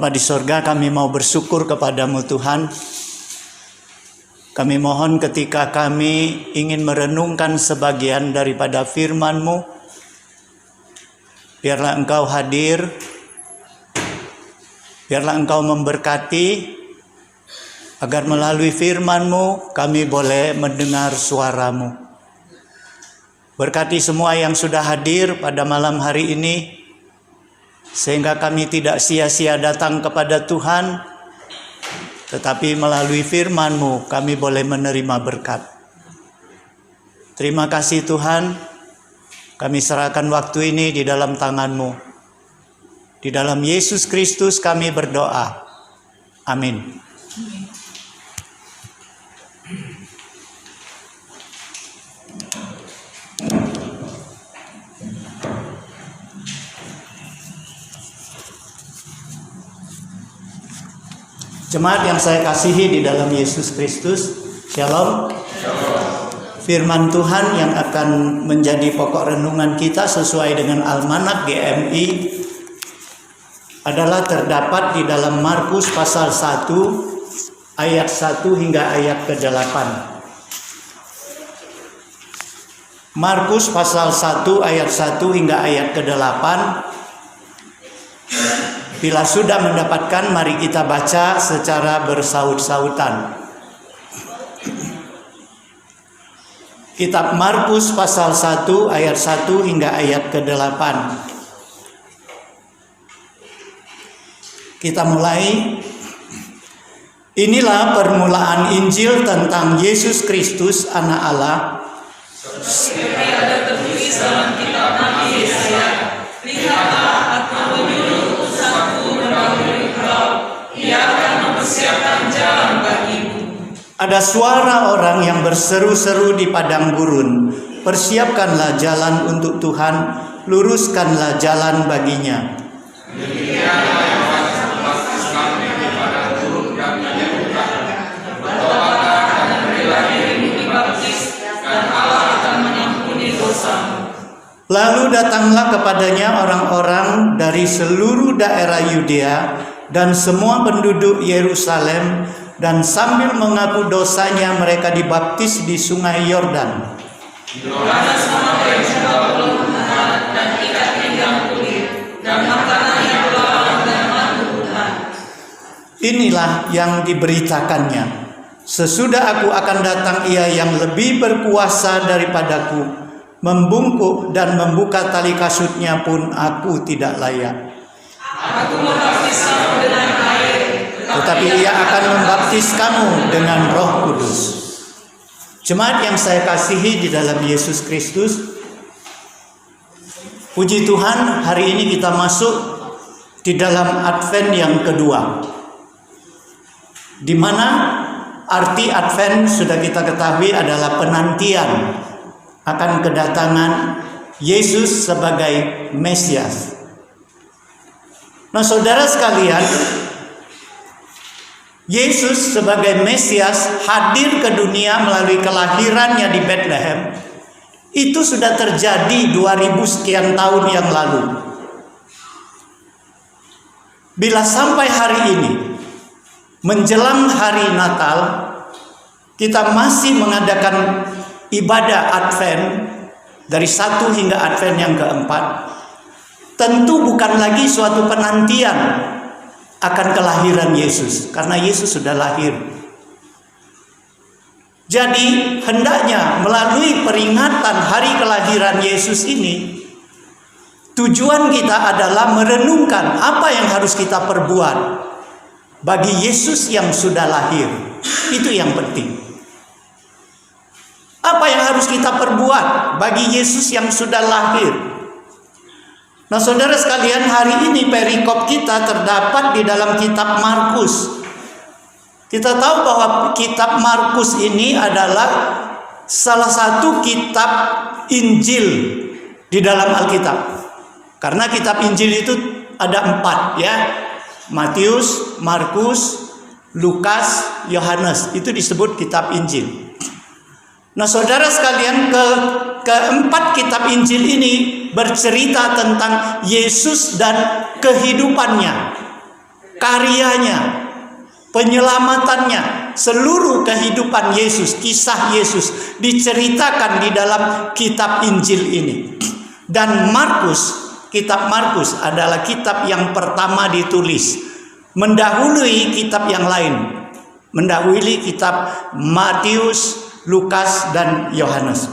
Bapa di sorga, kami mau bersyukur kepadamu Tuhan. Kami mohon ketika kami ingin merenungkan sebagian daripada firman-Mu, biarlah Engkau hadir, biarlah Engkau memberkati, agar melalui firman-Mu kami boleh mendengar suara-Mu. Berkati semua yang sudah hadir pada malam hari ini, sehingga kami tidak sia-sia datang kepada Tuhan, tetapi melalui firman-Mu kami boleh menerima berkat. Terima kasih Tuhan, kami serahkan waktu ini di dalam tangan-Mu. Di dalam Yesus Kristus kami berdoa. Amin. Jemaat yang saya kasihi di dalam Yesus Kristus, Shalom. Firman Tuhan yang akan menjadi pokok renungan kita sesuai dengan Almanak GMI adalah terdapat di dalam Markus pasal 1 ayat 1 hingga ayat ke-8. Markus pasal 1 ayat 1 hingga ayat ke-8. Bila sudah mendapatkan, mari kita baca secara bersaut-sautan. Kitab Markus pasal 1 ayat 1 hingga ayat ke-8. Kita mulai. Inilah permulaan Injil tentang Yesus Kristus, Anak Allah. Seperti ada tertulis dalam kitab Nabi Yesaya, lihatlah aku menyuruh utusanku mendahului engkau, ia akan mempersiapkan jalan bagimu. Ada suara orang yang berseru-seru di padang gurun, persiapkanlah jalan untuk Tuhan, luruskanlah jalan baginya. Demikianlah yang baptis kami di padang gurun dan menyerukan, bertobatlah dan berilah dirimu dibaptis, dan Allah akan mengampuni dosamu. Lalu datanglah kepadanya orang-orang dari seluruh daerah Yudea dan semua penduduk Yerusalem, dan sambil mengaku dosanya mereka dibaptis di sungai Yordan. Yohanes memakai jubah Tuhan dan ikat pinggang kulit, dan makanannya belalang dan madu Tuhan. Inilah yang diberitakannya. Sesudah aku akan datang ia yang lebih berkuasa daripadaku, membungkuk dan membuka tali kasutnya pun aku tidak layak. Aku membaptis kamu dengan air, Tetapi ia akan membaptis kamu dengan Roh Kudus. Jemaat yang saya kasihi di dalam Yesus Kristus, puji Tuhan, hari ini kita masuk di dalam Advent yang kedua, di mana arti Advent sudah kita ketahui adalah penantian akan kedatangan Yesus sebagai Mesias. Nah, saudara sekalian, Yesus sebagai Mesias hadir ke dunia melalui kelahirannya di Bethlehem. Itu sudah terjadi 2000 sekian tahun yang lalu. Bila sampai hari ini, menjelang hari Natal, kita masih mengadakan ibadah Advent dari 1 hingga Advent yang keempat, tentu bukan lagi suatu penantian akan kelahiran Yesus, karena Yesus sudah lahir. Jadi hendaknya melalui peringatan hari kelahiran Yesus ini, tujuan kita adalah merenungkan apa yang harus kita perbuat bagi Yesus yang sudah lahir. Itu yang penting. Apa yang harus kita perbuat bagi Yesus yang sudah lahir? Nah, saudara sekalian, hari ini perikop kita terdapat di dalam kitab Markus. Kita tahu bahwa kitab Markus ini adalah salah satu kitab Injil di dalam Alkitab. Karena kitab Injil itu ada 4 ya. Matius, Markus, Lukas, Yohanes. Itu disebut kitab Injil. Nah, saudara sekalian, keempat kitab Injil ini bercerita tentang Yesus dan kehidupannya. karyanya, penyelamatannya, seluruh kehidupan Yesus, kisah Yesus diceritakan di dalam kitab Injil ini. Dan kitab Markus adalah kitab yang pertama ditulis, mendahului kitab yang lain, mendahului kitab Matius, Lukas, dan Yohanes.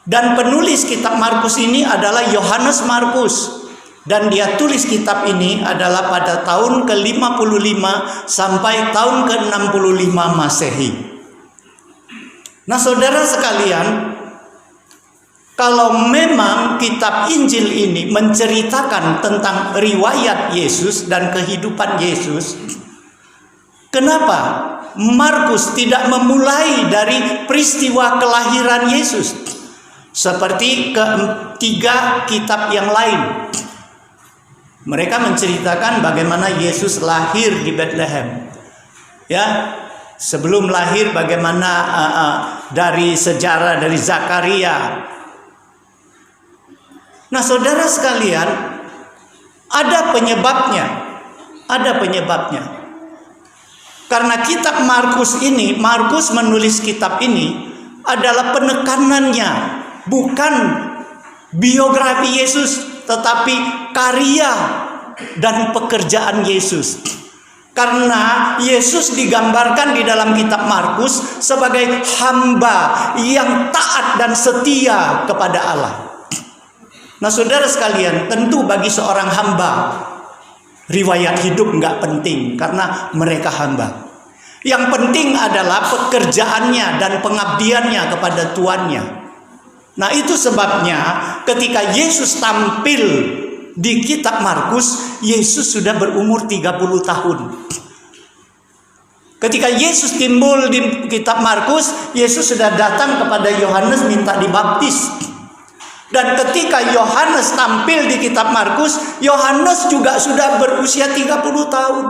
Dan penulis kitab Markus ini adalah Yohanes Markus. Dan dia tulis kitab ini adalah pada tahun ke-55 sampai tahun ke-65 Masehi. Nah, saudara sekalian, kalau memang kitab Injil ini menceritakan tentang riwayat Yesus dan kehidupan Yesus, kenapa Markus tidak memulai dari peristiwa kelahiran Yesus seperti ketiga kitab yang lain? Mereka menceritakan bagaimana Yesus lahir di Bethlehem. Ya, sebelum lahir bagaimana dari sejarah dari Zakaria. Nah, saudara sekalian, ada penyebabnya. Ada penyebabnya. Karena kitab Markus ini, Markus menulis kitab ini adalah penekanannya bukan biografi Yesus, tetapi karya dan pekerjaan Yesus. Karena Yesus digambarkan di dalam kitab Markus sebagai hamba yang taat dan setia kepada Allah. Nah, saudara sekalian, tentu bagi seorang hamba riwayat hidup nggak penting karena mereka hamba. Yang penting adalah pekerjaannya dan pengabdiannya kepada tuannya. Nah, itu sebabnya ketika Yesus tampil di kitab Markus, Yesus sudah berumur 30 tahun. Ketika Yesus timbul di kitab Markus, Yesus sudah datang kepada Yohanes minta dibaptis. Dan ketika Yohanes tampil di kitab Markus, Yohanes juga sudah berusia 30 tahun.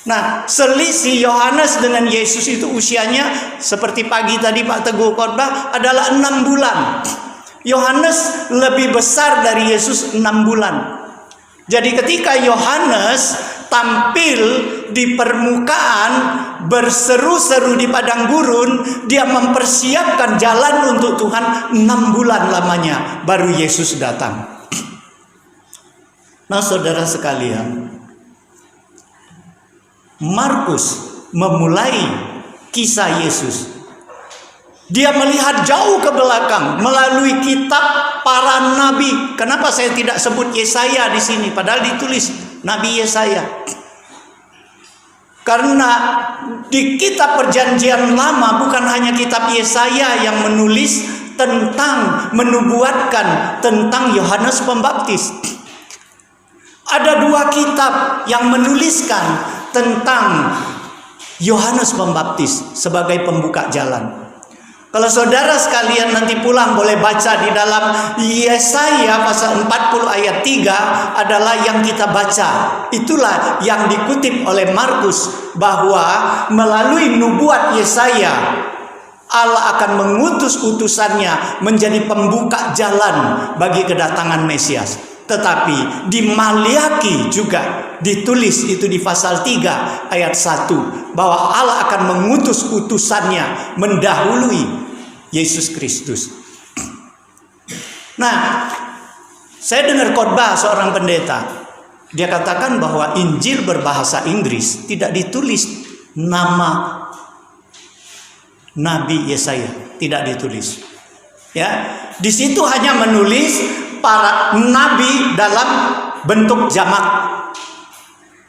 Nah, selisih Yohanes dengan Yesus itu usianya seperti pagi tadi Pak Teguh khotbah adalah 6 bulan. Yohanes lebih besar dari Yesus 6 bulan. Jadi ketika Yohanes tampil di permukaan berseru-seru di padang gurun, dia mempersiapkan jalan untuk Tuhan 6 bulan lamanya baru Yesus datang. Nah, saudara sekalian, Markus memulai kisah Yesus. Dia melihat jauh ke belakang melalui kitab para nabi. Kenapa saya tidak sebut Yesaya di sini padahal ditulis Nabi Yesaya? Karena di kitab Perjanjian Lama bukan hanya kitab Yesaya yang menulis tentang menubuatkan tentang Yohanes Pembaptis. Ada 2 kitab yang menuliskan tentang Yohanes Pembaptis sebagai pembuka jalan. Kalau saudara sekalian nanti pulang boleh baca di dalam Yesaya pasal 40 ayat 3 adalah yang kita baca. Itulah yang dikutip oleh Markus bahwa melalui nubuat Yesaya Allah akan mengutus utusannya menjadi pembuka jalan bagi kedatangan Mesias. Tetapi di Maliaki juga ditulis itu di pasal 3 ayat 1 bahwa Allah akan mengutus utusannya mendahului Yesus Kristus. Nah, saya dengar khotbah seorang pendeta. Dia katakan bahwa Injil berbahasa Inggris tidak ditulis nama Nabi Yesaya, tidak ditulis. Ya, di situ hanya menulis para nabi dalam bentuk jamak.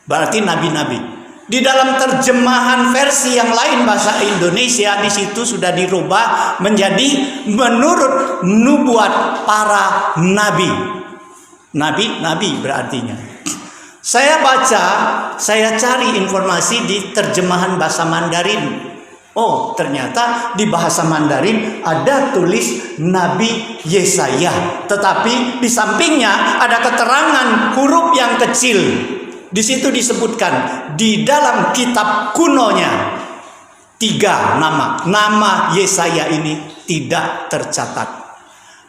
Berarti nabi-nabi. Di dalam terjemahan versi yang lain bahasa Indonesia di situ sudah dirubah menjadi menurut nubuat para nabi. Nabi berartinya. Saya baca, saya cari informasi di terjemahan bahasa Mandarin. Oh, ternyata di bahasa Mandarin ada tulis Nabi Yesaya, tetapi di sampingnya ada keterangan huruf yang kecil. Di situ disebutkan di dalam kitab kunonya 3 nama. Nama Yesaya ini tidak tercatat.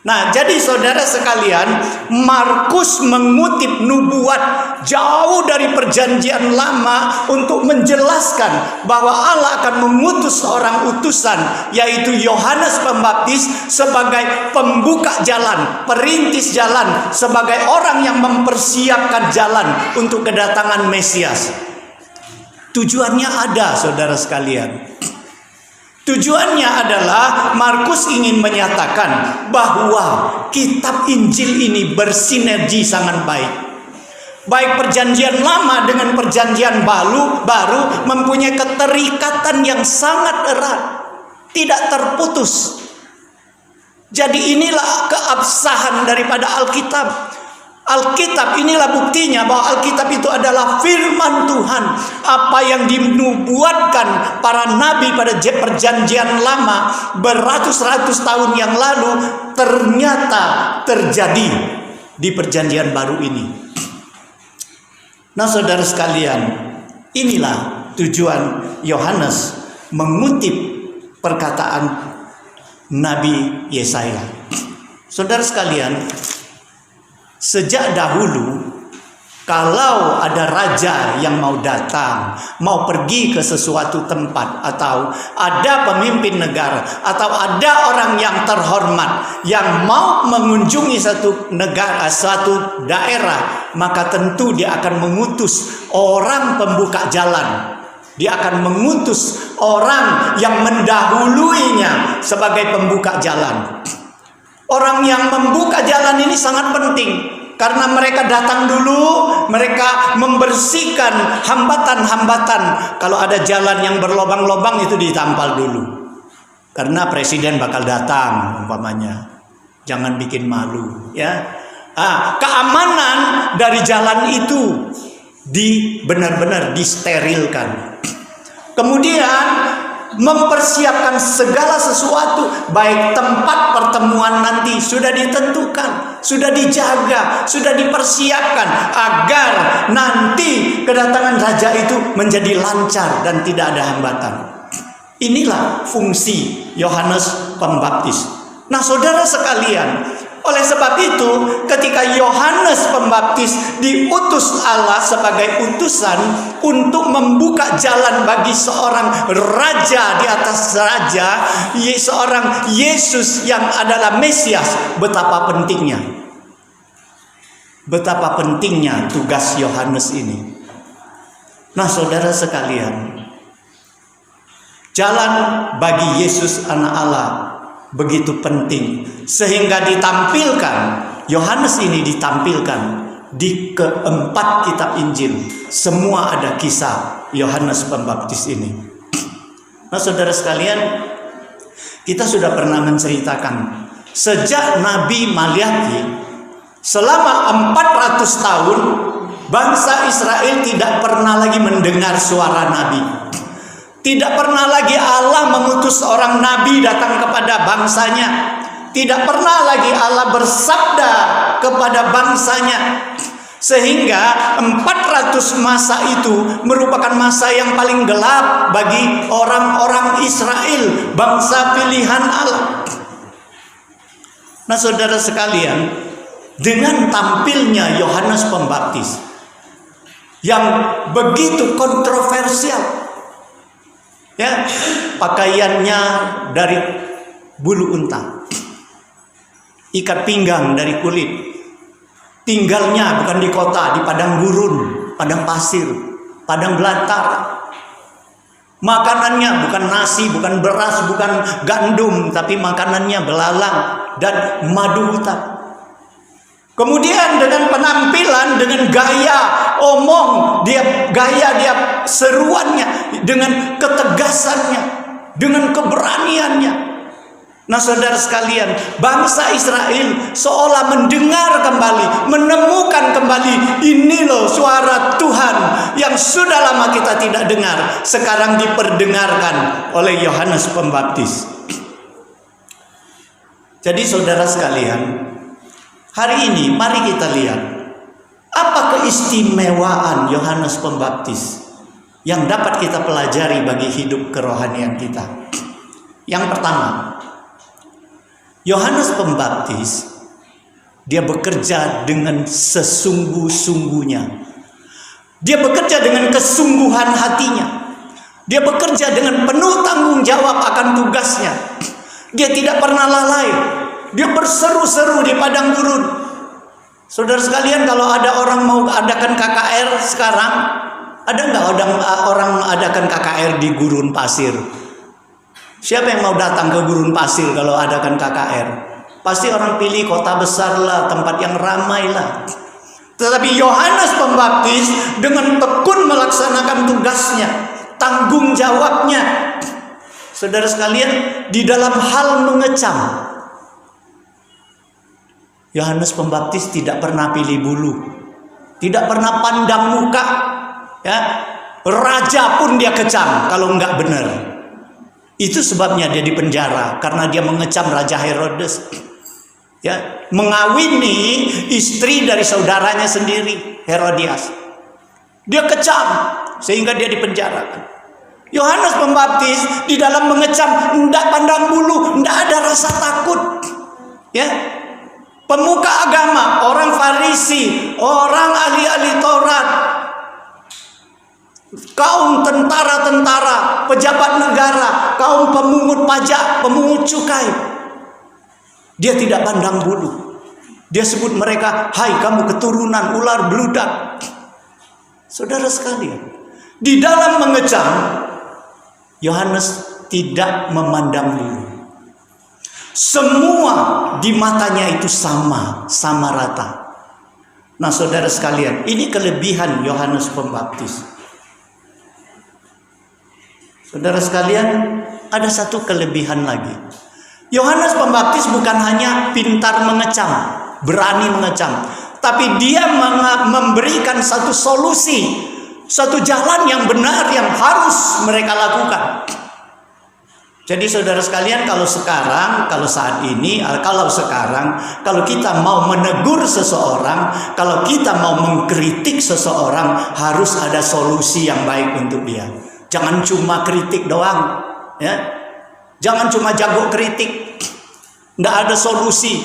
Nah, jadi saudara sekalian, Markus mengutip nubuat jauh dari perjanjian lama untuk menjelaskan bahwa Allah akan mengutus seorang utusan, yaitu Yohanes Pembaptis, sebagai pembuka jalan, perintis jalan, sebagai orang yang mempersiapkan jalan untuk kedatangan Mesias. Tujuannya ada, saudara sekalian. Tujuannya adalah Markus ingin menyatakan bahwa kitab Injil ini bersinergi sangat baik. Baik perjanjian lama dengan perjanjian baru mempunyai keterikatan yang sangat erat, tidak terputus. Jadi inilah keabsahan daripada Alkitab. Alkitab inilah buktinya bahwa Alkitab itu adalah firman Tuhan. Apa yang dinubuatkan para nabi pada perjanjian lama beratus-ratus tahun yang lalu ternyata terjadi di perjanjian baru ini. Nah, saudara sekalian, inilah tujuan Yohanes mengutip perkataan Nabi Yesaya. Saudara sekalian, sejak dahulu, kalau ada raja yang mau datang, mau pergi ke sesuatu tempat, atau ada pemimpin negara, atau ada orang yang terhormat yang mau mengunjungi satu negara, suatu daerah, maka tentu dia akan mengutus orang pembuka jalan. Dia akan mengutus orang yang mendahuluinya sebagai pembuka jalan. Orang yang membuka jalan ini sangat penting, karena mereka datang dulu, mereka membersihkan hambatan-hambatan. Kalau ada jalan yang berlobang-lobang itu ditampal dulu, karena presiden bakal datang umpamanya. Jangan bikin malu, ya. Keamanan dari jalan itu benar-benar disterilkan. Kemudian mempersiapkan segala sesuatu, baik tempat pertemuan nanti sudah ditentukan, sudah dijaga, sudah dipersiapkan agar nanti kedatangan raja itu menjadi lancar dan tidak ada hambatan. Inilah fungsi Yohanes Pembaptis. Nah, saudara sekalian, oleh sebab itu ketika Yohanes Pembaptis diutus Allah sebagai utusan untuk membuka jalan bagi seorang raja di atas raja, seorang Yesus yang adalah Mesias, betapa pentingnya tugas Yohanes ini. Nah, saudara sekalian, jalan bagi Yesus anak Allah begitu penting, sehingga Yohanes ini ditampilkan di keempat kitab Injil. Semua ada kisah Yohanes Pembaptis ini. Nah, saudara sekalian, kita sudah pernah menceritakan sejak Nabi Maliaki, selama 400 tahun bangsa Israel tidak pernah lagi mendengar suara Nabi. Tidak pernah lagi Allah mengutus seorang nabi datang kepada bangsanya. Tidak pernah lagi Allah bersabda kepada bangsanya. Sehingga 400 masa itu merupakan masa yang paling gelap bagi orang-orang Israel, bangsa pilihan Allah. Nah, saudara sekalian, dengan tampilnya Yohanes Pembaptis yang begitu kontroversial, ya, pakaiannya dari bulu unta, ikat pinggang dari kulit, tinggalnya bukan di kota, di padang gurun, padang pasir, padang belantara. Makanannya bukan nasi, bukan beras, bukan gandum, tapi makanannya belalang dan madu hutan. Kemudian dengan penampilan, dengan gaya omong, gaya seruannya, dengan ketegasannya, dengan keberaniannya. Nah, saudara sekalian, bangsa Israel seolah mendengar kembali, menemukan kembali, ini loh suara Tuhan yang sudah lama kita tidak dengar, sekarang diperdengarkan oleh Yohanes Pembaptis. Jadi saudara sekalian, hari ini mari kita lihat apa keistimewaan Yohanes Pembaptis yang dapat kita pelajari bagi hidup kerohanian kita. Yang pertama, Yohanes Pembaptis, dia bekerja dengan sesungguh-sungguhnya. Dia bekerja dengan kesungguhan hatinya. Dia bekerja dengan penuh tanggung jawab akan tugasnya. Dia tidak pernah lalai. Dia berseru-seru di padang gurun. Saudara sekalian, kalau ada orang mau adakan KKR sekarang, ada nggak orang adakan KKR di gurun pasir? Siapa yang mau datang ke gurun pasir kalau adakan KKR? Pasti orang pilih kota besar lah, tempat yang ramai lah. Tetapi Yohanes Pembaptis dengan tekun melaksanakan tugasnya, tanggung jawabnya. Saudara sekalian, di dalam hal mengecam, Yohanes Pembaptis tidak pernah pilih bulu, tidak pernah pandang muka. Ya, raja pun dia kecam kalau nggak benar. Itu sebabnya dia dipenjara, karena dia mengecam Raja Herodes. Ya, mengawini istri dari saudaranya sendiri, Herodias. Dia kecam sehingga dia dipenjarakan. Yohanes Pembaptis di dalam mengecam tidak pandang bulu, tidak ada rasa takut. Ya, pemuka agama, orang Farisi, orang ahli-ahli Taurat, kaum tentara-tentara, pejabat negara, kaum pemungut pajak, pemungut cukai, dia tidak pandang bulu. Dia sebut mereka, hai kamu keturunan ular beludak. Saudara sekalian, di dalam mengecam, Yohanes tidak memandang bulu. Semua di matanya itu sama rata. Nah, saudara sekalian, ini kelebihan Yohanes Pembaptis. Saudara sekalian, ada satu kelebihan lagi. Yohanes Pembaptis bukan hanya pintar mengecam, berani mengecam, tapi dia memberikan satu solusi, satu jalan yang benar yang harus mereka lakukan. Jadi saudara sekalian, kalau kita mau menegur seseorang, kalau kita mau mengkritik seseorang, harus ada solusi yang baik untuk dia. Jangan cuma kritik doang, ya. Jangan cuma jago kritik, nggak ada solusi.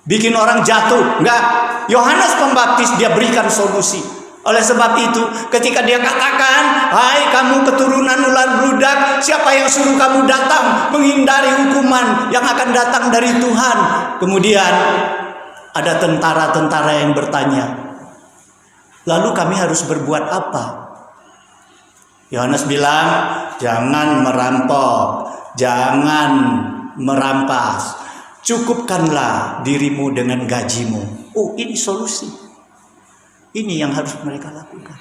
Bikin orang jatuh, nggak. Yohanes Pembaptis dia berikan solusi. Oleh sebab itu, ketika dia katakan, hai kamu keturunan ular beludak, siapa yang suruh kamu datang menghindari hukuman yang akan datang dari Tuhan? Kemudian ada tentara-tentara yang bertanya, lalu kami harus berbuat apa? Yohanes bilang, jangan merampok, jangan merampas, cukupkanlah dirimu dengan gajimu. Oh, ini solusi. Ini yang harus mereka lakukan.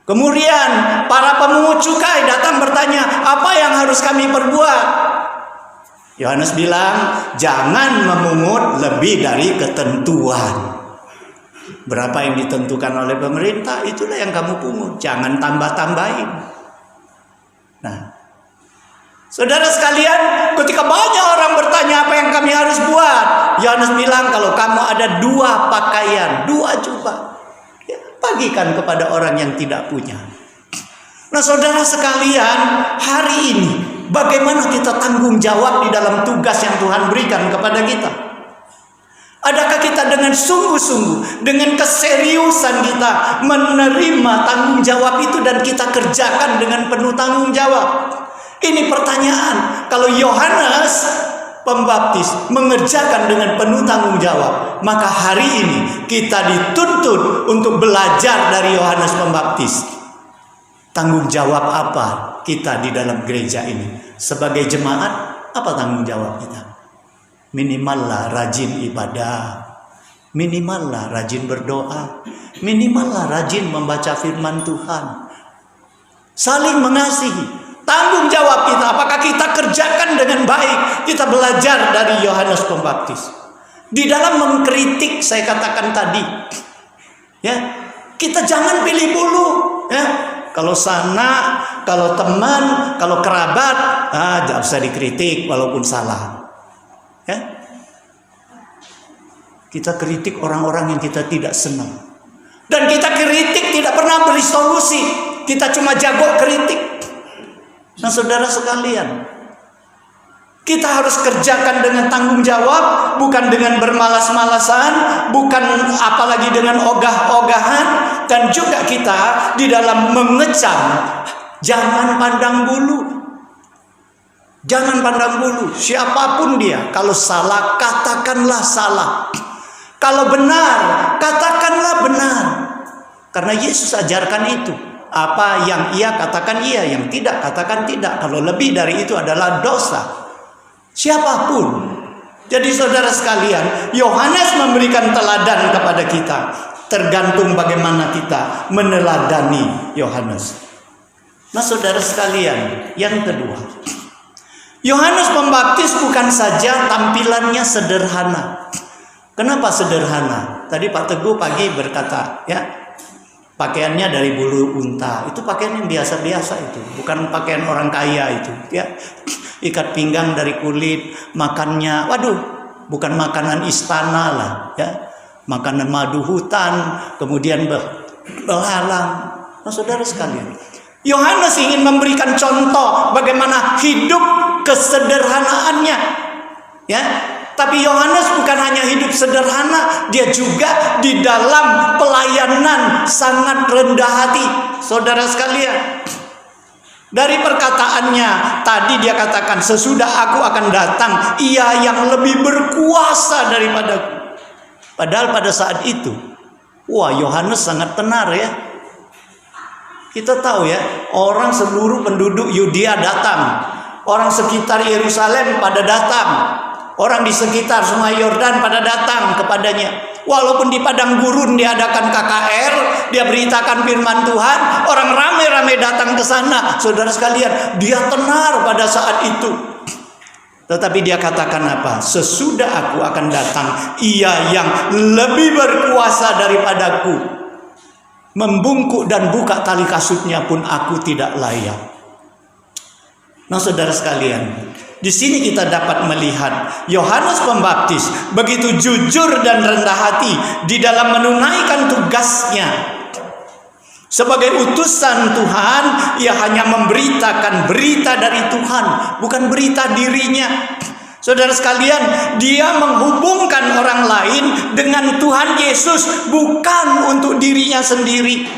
Kemudian para pemungut cukai datang bertanya, apa yang harus kami perbuat? Yohanes bilang, jangan memungut lebih dari ketentuan. Berapa yang ditentukan oleh pemerintah, itulah yang kamu pungut. Jangan tambah-tambahin. Nah, saudara sekalian, ketika banyak orang bertanya apa yang kami harus buat, Yohanes bilang, kalau kamu ada 2 pakaian, 2 jubah, bagikan kepada orang yang tidak punya. Nah, saudara sekalian, hari ini bagaimana kita tanggung jawab di dalam tugas yang Tuhan berikan kepada kita? Adakah kita dengan sungguh-sungguh, dengan keseriusan kita menerima tanggung jawab itu dan kita kerjakan dengan penuh tanggung jawab? Ini pertanyaan. Kalau Yohanes Pembaptis mengerjakan dengan penuh tanggung jawab, maka hari ini kita dituntut untuk belajar dari Yohanes Pembaptis. Tanggung jawab apa kita di dalam gereja ini? Sebagai jemaat, apa tanggung jawab kita? Minimallah rajin ibadah, minimallah rajin berdoa, minimallah rajin membaca firman Tuhan, saling mengasihi. Tanggung jawab kita, apakah kita kerjakan dengan baik? Kita belajar dari Yohanes Pembaptis. Di dalam mengkritik, saya katakan tadi, ya, kita jangan pilih bulu, ya. Kalau sana, kalau teman, kalau kerabat, jangan usah dikritik walaupun salah. Ya. Kita kritik orang-orang yang kita tidak senang. Dan kita kritik tidak pernah beri solusi. Kita cuma jago kritik. Nah, saudara sekalian, Kita harus kerjakan dengan tanggung jawab, bukan dengan bermalas-malasan, bukan apalagi dengan ogah-ogahan. Dan juga kita di dalam mengecam, jangan pandang bulu. Jangan pandang bulu, siapapun dia. Kalau salah, katakanlah salah. Kalau benar, katakanlah benar. Karena Yesus ajarkan itu. Apa yang iya, katakan iya. Yang tidak, katakan tidak. Kalau lebih dari itu adalah dosa. Siapapun. Jadi saudara sekalian, Yohanes memberikan teladan kepada kita. Tergantung bagaimana kita meneladani Yohanes. Nah saudara sekalian, yang kedua, Yohanes Pembaptis bukan saja tampilannya sederhana. Kenapa sederhana? Tadi Pak Teguh pagi berkata, ya, pakaiannya dari bulu unta. Itu pakaian yang biasa-biasa itu, bukan pakaian orang kaya itu, ya. Ikat pinggang dari kulit, makannya, waduh, bukan makanan istana lah, ya. Makanan madu hutan, kemudian belalang. Nah, saudara sekalian, Yohanes ingin memberikan contoh bagaimana hidup kesederhanaannya, ya. Tapi Yohanes bukan hanya hidup sederhana, dia juga di dalam pelayanan sangat rendah hati. Saudara sekalian, dari perkataannya tadi dia katakan, sesudah aku akan datang, ia yang lebih berkuasa daripadaku. Padahal pada saat itu, wah, Yohanes sangat tenar, ya. Kita tahu, ya, orang seluruh penduduk Yudea datang, orang sekitar Yerusalem pada datang, orang di sekitar Sungai Yordan pada datang kepadanya. Walaupun di padang gurun diadakan KKR, dia beritakan firman Tuhan, orang ramai-ramai datang ke sana. Saudara sekalian, dia tenar pada saat itu. Tetapi dia katakan apa? Sesudah aku akan datang, ia yang lebih berkuasa daripadaku. Membungkuk dan buka tali kasutnya pun aku tidak layak. Nah saudara sekalian, di sini kita dapat melihat Yohanes Pembaptis begitu jujur dan rendah hati di dalam menunaikan tugasnya. Sebagai utusan Tuhan, ia hanya memberitakan berita dari Tuhan, bukan berita dirinya. Saudara sekalian, dia menghubungkan orang lain dengan Tuhan Yesus, bukan untuk dirinya sendiri.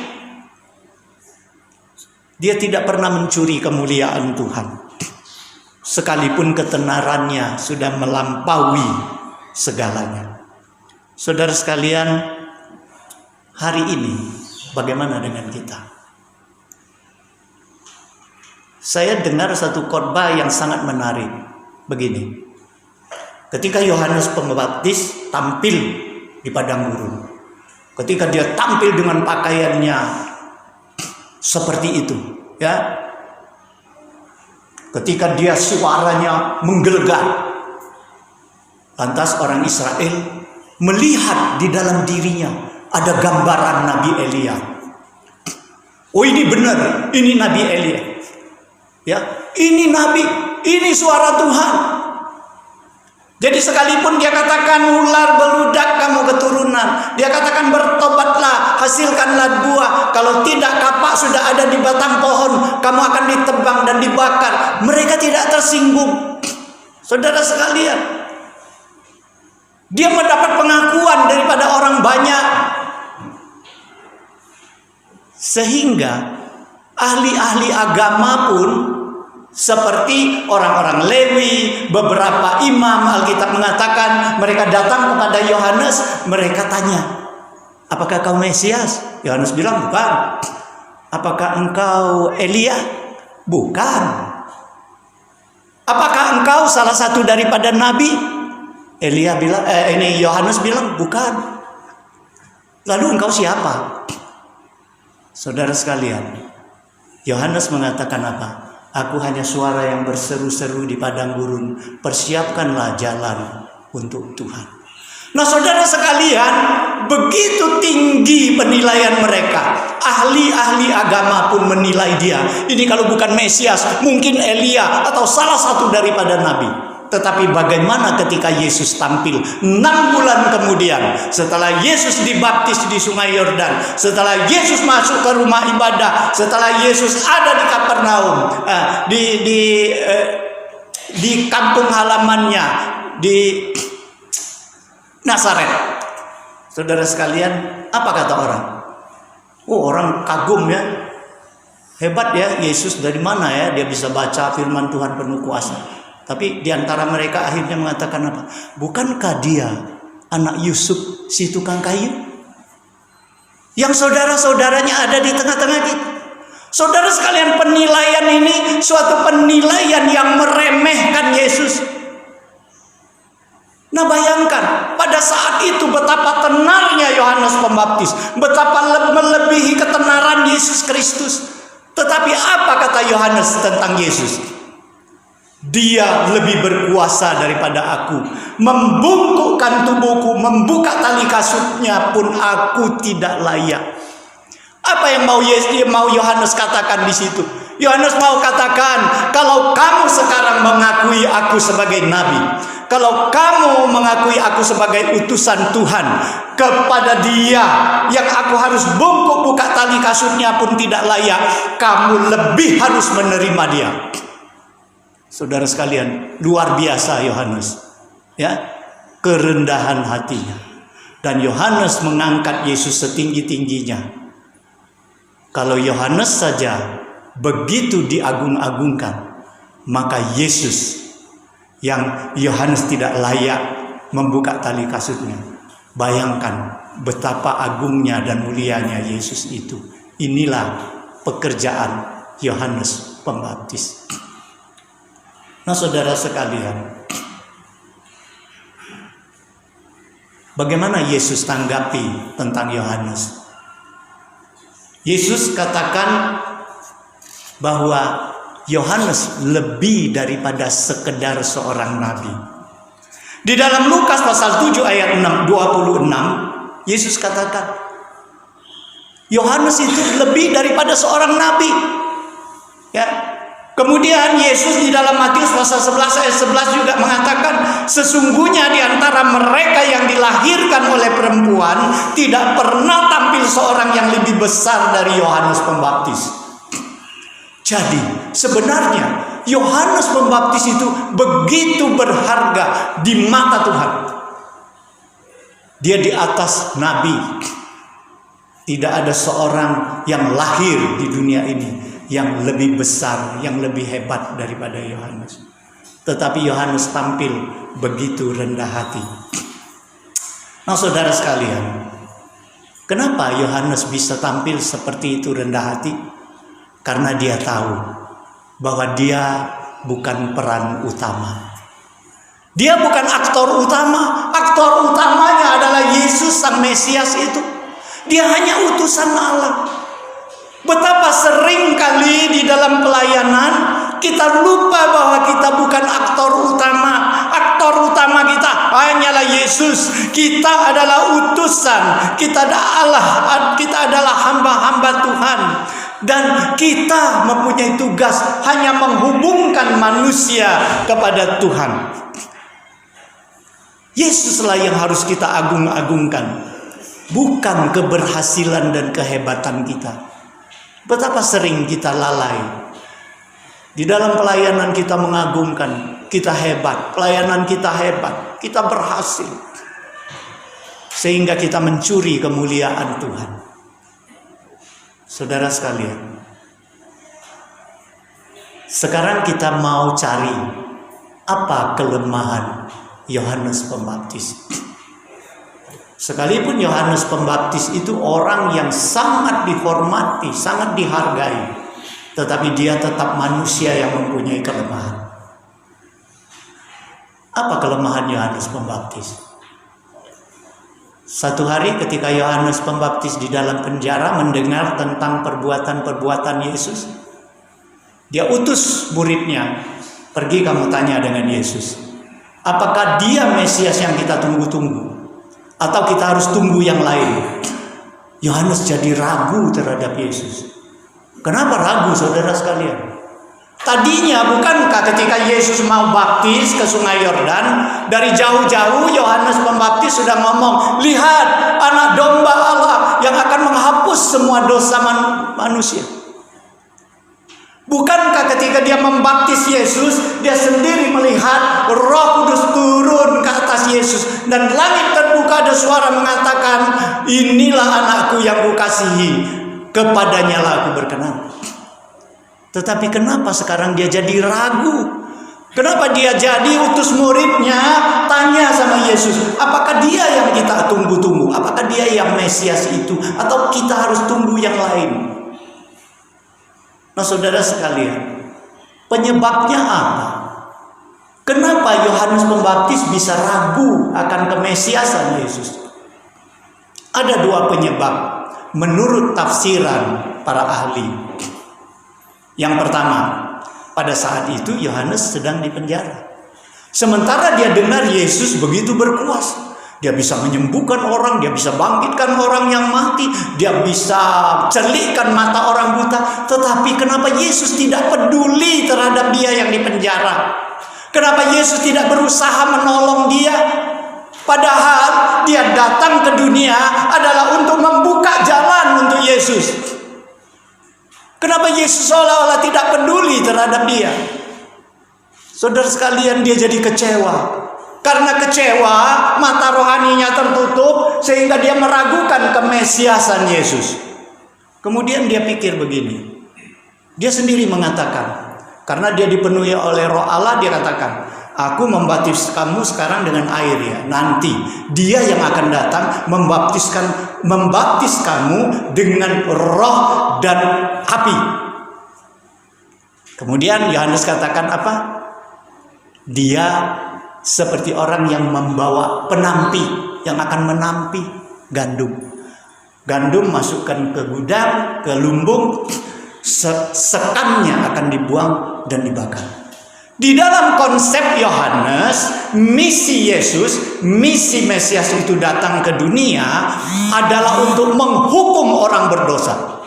Dia tidak pernah mencuri kemuliaan Tuhan. Sekalipun ketenarannya sudah melampaui segalanya. Saudara sekalian, hari ini bagaimana dengan kita? Saya dengar satu khotbah yang sangat menarik. Begini, ketika Yohanes Pembaptis tampil di padang gurun, ketika dia tampil dengan pakaiannya seperti itu, ya, ketika dia suaranya menggelegar, lantas orang Israel melihat di dalam dirinya ada gambaran Nabi Elia. Oh, ini benar, ini Nabi Elia. Ya, ini Nabi, ini suara Tuhan. Jadi sekalipun dia katakan ular beludak kamu keturunan, dia katakan bertobatlah, hasilkanlah buah. Kalau tidak, kapak sudah ada di batang pohon, kamu akan ditebang dan dibakar. Mereka tidak tersinggung. Saudara sekalian, dia mendapat pengakuan daripada orang banyak, sehingga ahli-ahli agama pun seperti orang-orang Lewi, beberapa imam, Alkitab mengatakan mereka datang kepada Yohanes, mereka tanya, apakah kau Mesias? Yohanes bilang bukan. Apakah engkau Elia? Bukan. Apakah engkau salah satu daripada nabi? Yohanes bilang bukan. Lalu engkau siapa? Saudara sekalian, Yohanes mengatakan apa? Aku hanya suara yang berseru-seru di padang gurun. Persiapkanlah jalan untuk Tuhan. Nah saudara sekalian, begitu tinggi penilaian mereka. Ahli-ahli agama pun menilai dia. Ini kalau bukan Mesias, mungkin Elia atau salah satu daripada nabi. Tetapi bagaimana ketika Yesus tampil 6 bulan kemudian, setelah Yesus dibaptis di Sungai Yordan, setelah Yesus masuk ke rumah ibadah, setelah Yesus ada di Kapernaum, di kampung halamannya di Nazaret. Saudara sekalian, apa kata orang? Orang kagum ya. Hebat ya, Yesus dari mana ya dia bisa baca firman Tuhan penuh kuasa. Tapi di antara mereka akhirnya mengatakan apa? Bukankah dia anak Yusuf si tukang kayu? Yang saudara-saudaranya ada di tengah-tengah kita. Saudara sekalian, penilaian ini suatu penilaian yang meremehkan Yesus. Nah bayangkan, pada saat itu betapa tenarnya Yohanes Pembaptis, betapa melebihi ketenaran Yesus Kristus. Tetapi apa kata Yohanes tentang Yesus? Dia lebih berkuasa daripada aku. Membungkukkan tubuhku, membuka tali kasutnya pun aku tidak layak. Apa yang mau Yohanes katakan di situ? Yohanes mau katakan, kalau kamu sekarang mengakui aku sebagai nabi, kalau kamu mengakui aku sebagai utusan Tuhan, kepada dia yang aku harus bungkuk buka tali kasutnya pun tidak layak, kamu lebih harus menerima dia. Saudara sekalian, luar biasa Yohanes, ya, kerendahan hatinya. Dan Yohanes mengangkat Yesus setinggi-tingginya. Kalau Yohanes saja begitu diagung-agungkan, maka Yesus yang Yohanes tidak layak membuka tali kasutnya. Bayangkan betapa agungnya dan mulianya Yesus itu. Inilah pekerjaan Yohanes Pembaptis. Nah saudara sekalian, bagaimana Yesus tanggapi tentang Yohanes? Yesus katakan bahwa Yohanes lebih daripada sekedar seorang nabi. Di dalam Lukas pasal 7 ayat 26, Yesus katakan Yohanes itu lebih daripada seorang nabi. Ya. Kemudian Yesus di dalam Matius pasal 11 ayat 11 juga mengatakan, sesungguhnya di antara mereka yang dilahirkan oleh perempuan tidak pernah tampil seorang yang lebih besar dari Yohanes Pembaptis. Jadi sebenarnya Yohanes Pembaptis itu begitu berharga di mata Tuhan. Dia di atas nabi. Tidak ada seorang yang lahir di dunia ini yang lebih besar, yang lebih hebat daripada Yohanes. Tetapi Yohanes tampil begitu rendah hati. Nah saudara sekalian, kenapa Yohanes bisa tampil seperti itu rendah hati? Karena dia tahu bahwa dia bukan peran utama. Dia bukan aktor utama. Aktor utamanya adalah Yesus Sang Mesias itu. Dia hanya utusan Allah. Betapa sering kali di dalam pelayanan kita lupa bahwa kita bukan aktor utama. Aktor utama kita hanyalah Yesus. Kita adalah utusan. Kita adalah hamba-hamba Tuhan. Dan kita mempunyai tugas hanya menghubungkan manusia kepada Tuhan. Yesuslah yang harus kita agung-agungkan, bukan keberhasilan dan kehebatan kita. Betapa sering kita lalai. Di dalam pelayanan kita mengagumkan, kita hebat, pelayanan kita hebat, kita berhasil. Sehingga kita mencuri kemuliaan Tuhan. Saudara sekalian, sekarang kita mau cari apa kelemahan Yohanes Pembaptis. Sekalipun Yohanes Pembaptis itu orang yang sangat dihormati, sangat dihargai, tetapi dia tetap manusia yang mempunyai kelemahan. Apa kelemahan Yohanes Pembaptis? Satu hari ketika Yohanes Pembaptis di dalam penjara mendengar tentang perbuatan-perbuatan Yesus, dia utus muridnya, pergi kamu tanya dengan Yesus, apakah dia Mesias yang kita tunggu-tunggu? Atau kita harus tunggu yang lain? Yohanes jadi ragu terhadap Yesus. Kenapa ragu saudara sekalian? Tadinya bukankah ketika Yesus mau baptis ke Sungai Yordan, dari jauh-jauh Yohanes Pembaptis sudah ngomong, lihat anak domba Allah yang akan menghapus semua dosa manusia. Bukankah ketika dia membaptis Yesus, dia sendiri melihat Roh Kudus turun ke atas Yesus, dan langit terbuka, ada suara mengatakan, inilah anakku yang kukasihi, kepadanya lah aku berkenan. Tetapi kenapa sekarang dia jadi ragu? Kenapa dia jadi utus muridnya tanya sama Yesus, apakah dia yang kita tunggu-tunggu? Apakah dia yang Mesias itu? Atau kita harus tunggu yang lain? Nah saudara sekalian, penyebabnya apa? Kenapa Yohanes Pembaptis bisa ragu akan kemesiasan Yesus? Ada dua penyebab menurut tafsiran para ahli. Yang pertama, pada saat itu Yohanes sedang dipenjara. Sementara dia dengar Yesus begitu berkuasa. Dia bisa menyembuhkan orang, dia bisa bangkitkan orang yang mati, dia bisa celikkan mata orang buta. Tetapi kenapa Yesus tidak peduli terhadap dia yang dipenjara? Kenapa Yesus tidak berusaha menolong dia? Padahal dia datang ke dunia adalah untuk membuka jalan untuk Yesus. Kenapa Yesus seolah-olah tidak peduli terhadap dia? Saudara sekalian, dia jadi kecewa. Karena kecewa, mata rohaninya tertutup sehingga dia meragukan kemesiasan Yesus. Kemudian dia pikir begini. Dia sendiri mengatakan, karena dia dipenuhi oleh Roh Allah, dia katakan, aku membaptis kamu sekarang dengan air ya. Nanti dia yang akan datang membaptis kamu dengan roh dan api. Kemudian Yohanes katakan apa? Dia seperti orang yang membawa penampi, yang akan menampi gandum. Gandum masukkan ke gudang, ke lumbung, sekamnya akan dibuang dan dibakar. Di dalam konsep Yohanes, misi Yesus, misi Mesias itu datang ke dunia adalah untuk menghukum orang berdosa.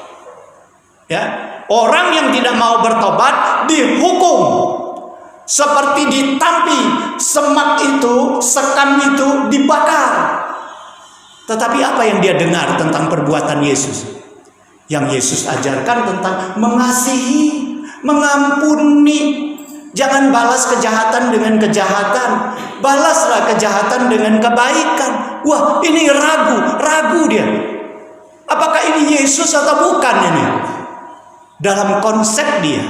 Ya, orang yang tidak mau bertobat dihukum. Seperti ditampi, semak itu, sekam itu dibakar. Tetapi apa yang dia dengar tentang perbuatan Yesus? Yang Yesus ajarkan tentang mengasihi, mengampuni. Jangan balas kejahatan dengan kejahatan. Balaslah kejahatan dengan kebaikan. Wah, ini ragu dia. Apakah ini Yesus atau bukan ini? Dalam konsep dia,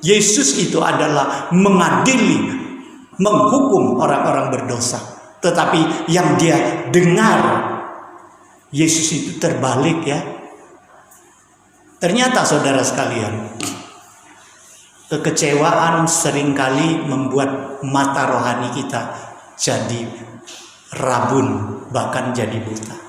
Yesus itu adalah mengadili, menghukum orang-orang berdosa. Tetapi yang dia dengar, Yesus itu terbalik ya. Ternyata saudara sekalian, kekecewaan seringkali membuat mata rohani kita jadi rabun, bahkan jadi buta.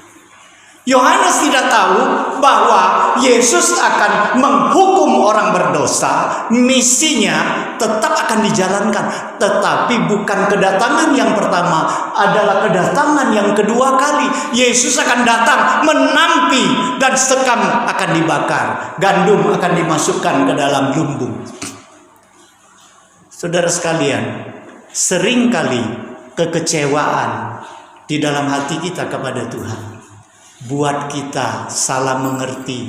Yohanes tidak tahu bahwa Yesus akan menghukum orang berdosa. Misinya tetap akan dijalankan, tetapi bukan kedatangan yang pertama, adalah kedatangan yang kedua kali. Yesus akan datang menampi dan sekam akan dibakar, gandum akan dimasukkan ke dalam lumbung. Saudara sekalian, seringkali kekecewaan di dalam hati kita kepada Tuhan buat kita salah mengerti,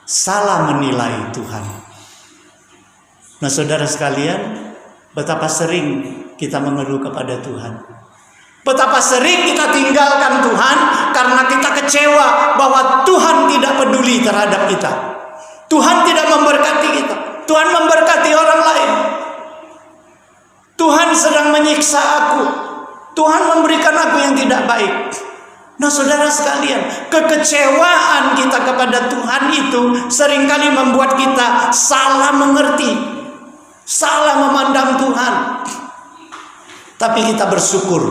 salah menilai Tuhan. Nah saudara sekalian, betapa sering kita mengeluh kepada Tuhan. Betapa sering kita tinggalkan Tuhan karena kita kecewa bahwa Tuhan tidak peduli terhadap kita. Tuhan tidak memberkati kita. Tuhan memberkati orang lain. Tuhan sedang menyiksa aku. Tuhan memberikan aku yang tidak baik. Nah saudara sekalian, kekecewaan kita kepada Tuhan itu seringkali membuat kita salah mengerti, salah memandang Tuhan. Tapi kita bersyukur,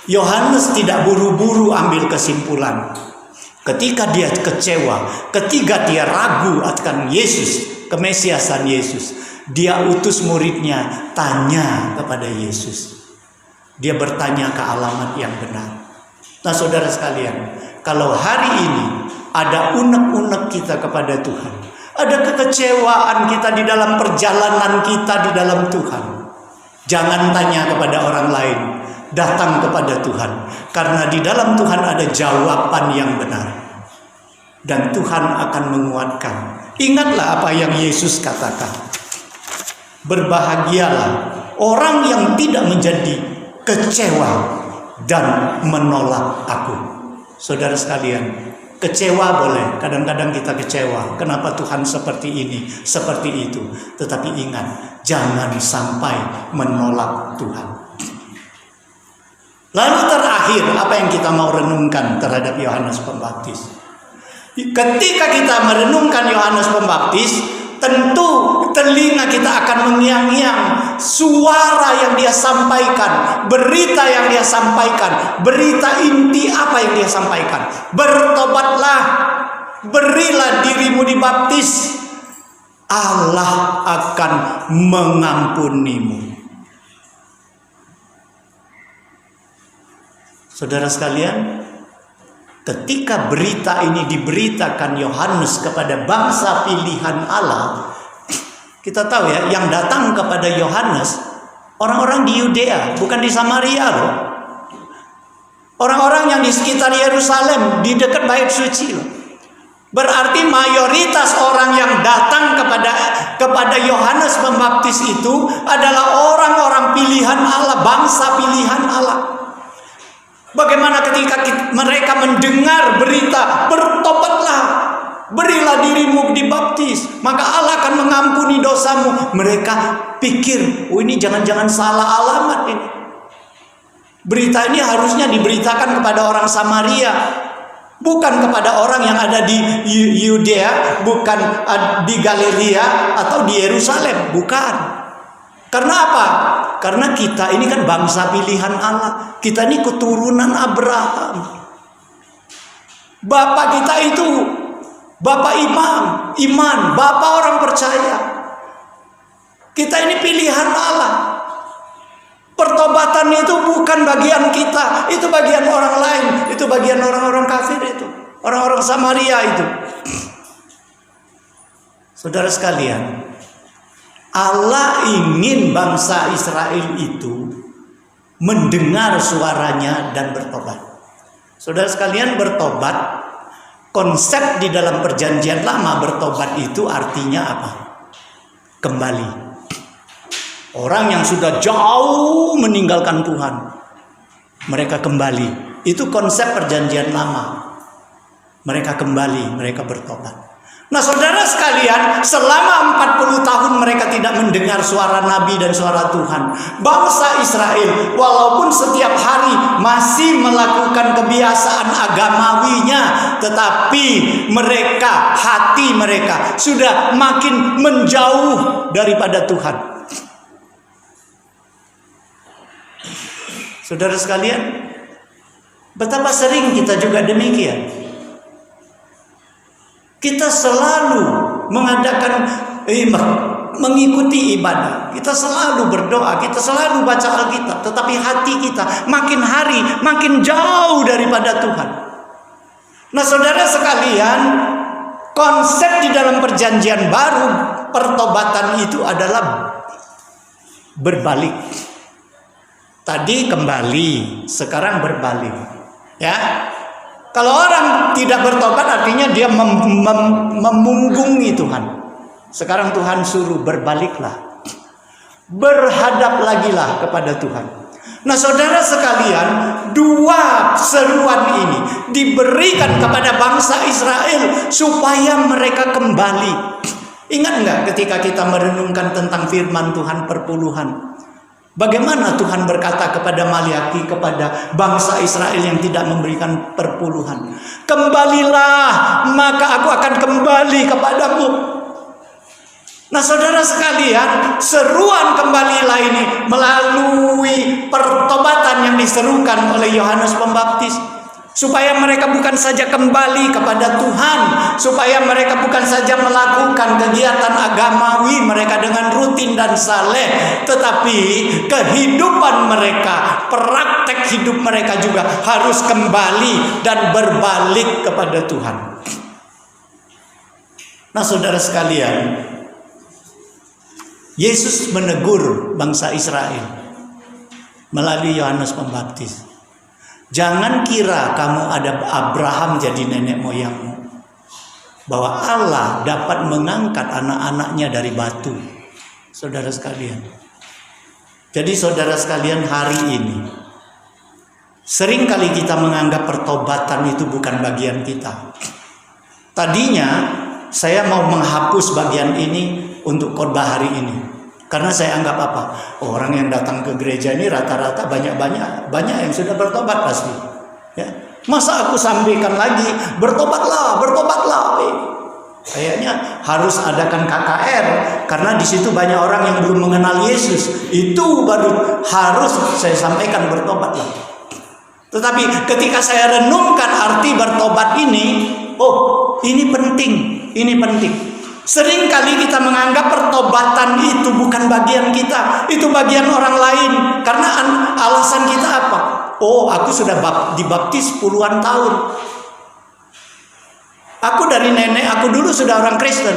Yohanes tidak buru-buru ambil kesimpulan. Ketika dia kecewa, ketika dia ragu akan Yesus, kemesiasan Yesus, dia utus muridnya tanya kepada Yesus. Dia bertanya ke alamat yang benar. Nah saudara sekalian, kalau hari ini ada unek-unek kita kepada Tuhan, ada kekecewaan kita di dalam perjalanan kita di dalam Tuhan, jangan tanya kepada orang lain, datang kepada Tuhan. Karena di dalam Tuhan ada jawaban yang benar, dan Tuhan akan menguatkan. Ingatlah apa yang Yesus katakan, berbahagialah orang yang tidak menjadi kecewa dan menolak aku. Saudara sekalian, kecewa boleh, kadang-kadang kita kecewa. Kenapa Tuhan seperti ini, seperti itu? Tetapi ingat, jangan sampai menolak Tuhan. Lalu terakhir, apa yang kita mau renungkan terhadap Yohanes Pembaptis? Ketika kita merenungkan Yohanes Pembaptis, tentu telinga kita akan mengiang-iang suara yang dia sampaikan, berita yang dia sampaikan, berita inti apa yang dia sampaikan. Bertobatlah, berilah dirimu dibaptis, Allah akan mengampunimu. Saudara sekalian, ketika berita ini diberitakan Yohanes kepada bangsa pilihan Allah, kita tahu ya, yang datang kepada Yohanes orang-orang di Yudea, bukan di Samaria loh. Orang-orang yang di sekitar Yerusalem, di dekat bait suci loh. Berarti mayoritas orang yang datang kepada Yohanes Pembaptis itu adalah orang-orang pilihan Allah, bangsa pilihan Allah. Bagaimana ketika mereka mendengar berita, bertobatlah, berilah dirimu dibaptis, maka Allah akan mengampuni dosamu. Mereka pikir, oh ini jangan-jangan salah alamat ini. Berita ini harusnya diberitakan kepada orang Samaria, bukan kepada orang yang ada di Yudea, bukan di Galilea atau di Yerusalem, bukan. Karena apa? Karena kita ini kan bangsa pilihan Allah. Kita ini keturunan Abraham. Bapak kita itu bapak iman, bapak orang percaya. Kita ini pilihan Allah. Pertobatan itu bukan bagian kita, itu bagian orang lain, itu bagian orang-orang kafir itu, orang-orang Samaria itu. Saudara sekalian, Allah ingin bangsa Israel itu mendengar suaranya dan bertobat. Saudara sekalian, bertobat, konsep di dalam perjanjian lama bertobat itu artinya apa? Kembali. Orang yang sudah jauh meninggalkan Tuhan, mereka kembali. Itu konsep perjanjian lama. Mereka kembali, mereka bertobat. Nah saudara sekalian, selama 40 tahun mereka tidak mendengar suara Nabi dan suara Tuhan. Bangsa Israel walaupun setiap hari masih melakukan kebiasaan agamawinya, tetapi mereka, hati mereka sudah makin menjauh daripada Tuhan. Saudara sekalian, betapa sering kita juga demikian. Kita selalu mengadakan mengikuti ibadah, kita selalu berdoa, kita selalu baca Alkitab, tetapi hati kita makin hari makin jauh daripada Tuhan. Nah saudara sekalian, konsep di dalam perjanjian baru pertobatan itu adalah berbalik. Tadi kembali, sekarang berbalik. Ya. Kalau orang tidak bertobat artinya dia memunggungi Tuhan. Sekarang Tuhan suruh berbaliklah. Berhadap lagilah kepada Tuhan. Nah saudara sekalian, dua seruan ini diberikan kepada bangsa Israel supaya mereka kembali. Ingat enggak ketika kita merenungkan tentang firman Tuhan perpuluhan? Bagaimana Tuhan berkata kepada Maliaki, kepada bangsa Israel yang tidak memberikan perpuluhan, kembalilah, maka aku akan kembali kepadamu. Nah saudara sekalian, seruan kembalilah ini melalui pertobatan yang diserukan oleh Yohanes Pembaptis, supaya mereka bukan saja kembali kepada Tuhan, supaya mereka bukan saja melakukan kegiatan agamawi mereka dengan rutin dan saleh, tetapi kehidupan mereka, praktek hidup mereka juga harus kembali dan berbalik kepada Tuhan. Nah saudara sekalian, Yesus menegur bangsa Israel melalui Yohanes Pembaptis. Jangan kira kamu ada Abraham jadi nenek moyangmu, bahwa Allah dapat mengangkat anak-anaknya dari batu. Saudara sekalian, Jadi saudara sekalian, hari ini seringkali kita menganggap pertobatan itu bukan bagian kita. Tadinya saya mau menghapus bagian ini untuk khotbah hari ini, karena saya anggap apa? Orang yang datang ke gereja ini rata-rata banyak yang sudah bertobat pasti. Ya. Masa aku sampaikan lagi bertobatlah. Kayaknya harus adakan KKR, karena di situ banyak orang yang belum mengenal Yesus. Itu baru harus saya sampaikan bertobatlah. Tetapi ketika saya renungkan arti bertobat ini, ini penting. Seringkali kita menganggap pertobatan itu bukan bagian kita, itu bagian orang lain. Karena alasan kita apa? Aku sudah dibaptis puluhan tahun. Aku dari nenek aku dulu sudah orang Kristen.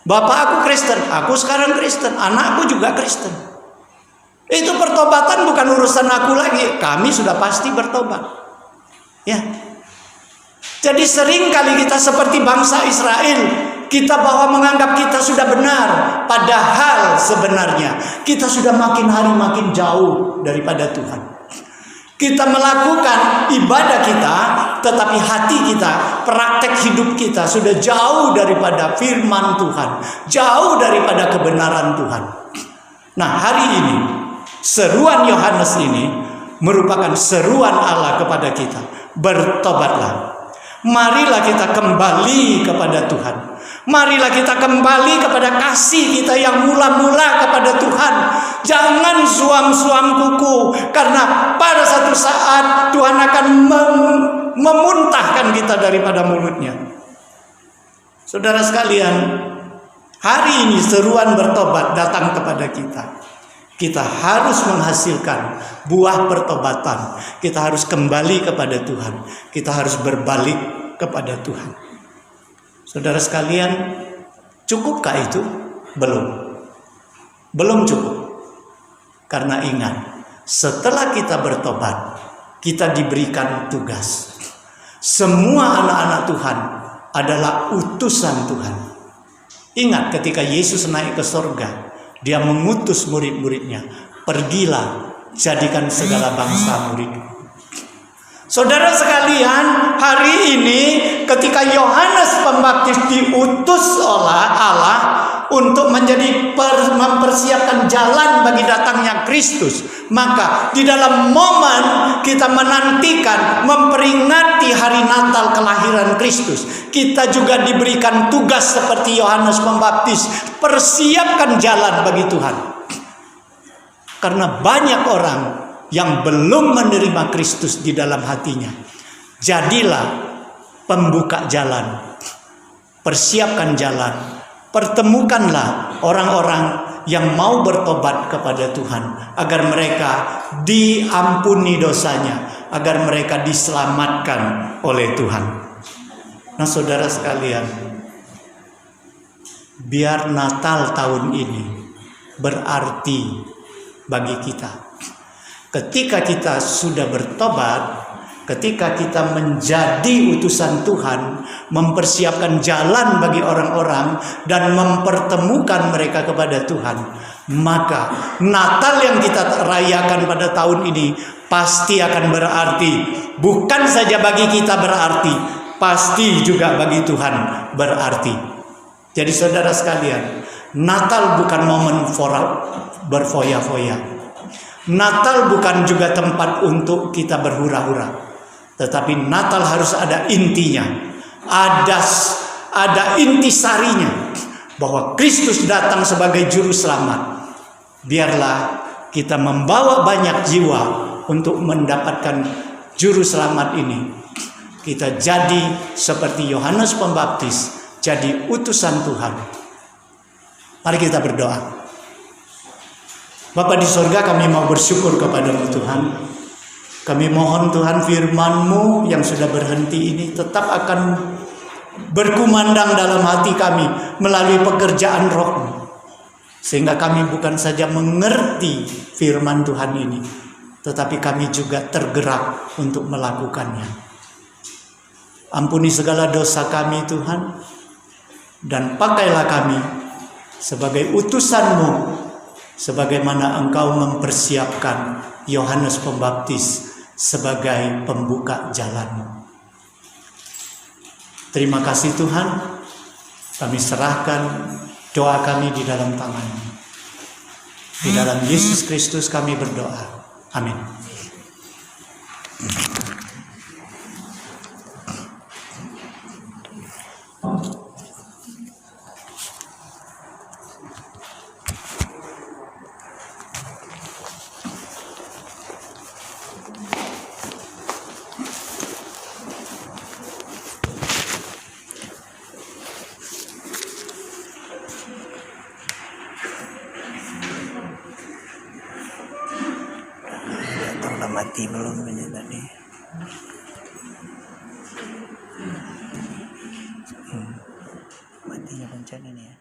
Bapak aku Kristen, aku sekarang Kristen, anakku juga Kristen. Itu pertobatan bukan urusan aku lagi. Kami sudah pasti bertobat. Ya. Jadi sering kali kita seperti bangsa Israel, kita bahwa menganggap kita sudah benar, padahal sebenarnya kita sudah makin hari makin jauh daripada Tuhan. Kita melakukan ibadah kita, tetapi hati kita, praktek hidup kita sudah jauh daripada firman Tuhan, jauh daripada kebenaran Tuhan. Nah, hari ini seruan Yohanes ini merupakan seruan Allah kepada kita. Bertobatlah. Marilah kita kembali kepada Tuhan. Marilah kita kembali kepada kasih kita yang mula-mula kepada Tuhan. Jangan suam-suam kuku, karena pada satu saat Tuhan akan memuntahkan kita daripada mulutnya. Saudara sekalian, hari ini seruan bertobat datang kepada kita. Kita harus menghasilkan buah pertobatan. Kita harus kembali kepada Tuhan. Kita harus berbalik kepada Tuhan. Saudara sekalian, cukupkah itu? Belum cukup. Karena ingat, setelah kita bertobat, kita diberikan tugas. Semua anak-anak Tuhan adalah utusan Tuhan. Ingat, ketika Yesus naik ke surga, Dia mengutus murid-muridnya, pergilah, jadikan segala bangsa murid. Saudara sekalian, hari ini ketika Yohanes Pembaptis diutus oleh Allah untuk mempersiapkan jalan bagi datangnya Kristus, maka di dalam momen kita menantikan, memperingati hari Natal kelahiran Kristus, kita juga diberikan tugas seperti Yohanes Pembaptis, persiapkan jalan bagi Tuhan. Karena banyak orang yang belum menerima Kristus di dalam hatinya. Jadilah pembuka jalan, persiapkan jalan, pertemukanlah orang-orang yang mau bertobat kepada Tuhan, agar mereka diampuni dosanya, agar mereka diselamatkan oleh Tuhan. Nah, saudara sekalian, biar Natal tahun ini berarti bagi kita. Ketika kita sudah bertobat, ketika kita menjadi utusan Tuhan, mempersiapkan jalan bagi orang-orang dan mempertemukan mereka kepada Tuhan, maka Natal yang kita rayakan pada tahun ini pasti akan berarti. Bukan saja bagi kita berarti, pasti juga bagi Tuhan berarti. Jadi saudara sekalian, Natal bukan momen berfoya-foya. Natal bukan juga tempat untuk kita berhura-hura. Tetapi Natal harus ada intinya. Ada intisarinya, bahwa Kristus datang sebagai juru selamat. Biarlah kita membawa banyak jiwa untuk mendapatkan juru selamat ini. Kita jadi seperti Yohanes Pembaptis, jadi utusan Tuhan. Mari kita berdoa. Bapa di sorga, kami mau bersyukur kepada-Mu Tuhan. Kami mohon Tuhan, firman-Mu yang sudah berhenti ini tetap akan berkumandang dalam hati kami melalui pekerjaan Roh-Mu. Sehingga kami bukan saja mengerti firman Tuhan ini, tetapi kami juga tergerak untuk melakukannya. Ampuni segala dosa kami Tuhan, dan pakailah kami sebagai utusan-Mu, sebagaimana Engkau mempersiapkan Yohanes Pembaptis sebagai pembuka jalan. Terima kasih Tuhan, kami serahkan doa kami di dalam tangan-Mu. Di dalam Yesus Kristus kami berdoa. Amin. Mati belum ini tadi. Matinya pencet ini ya.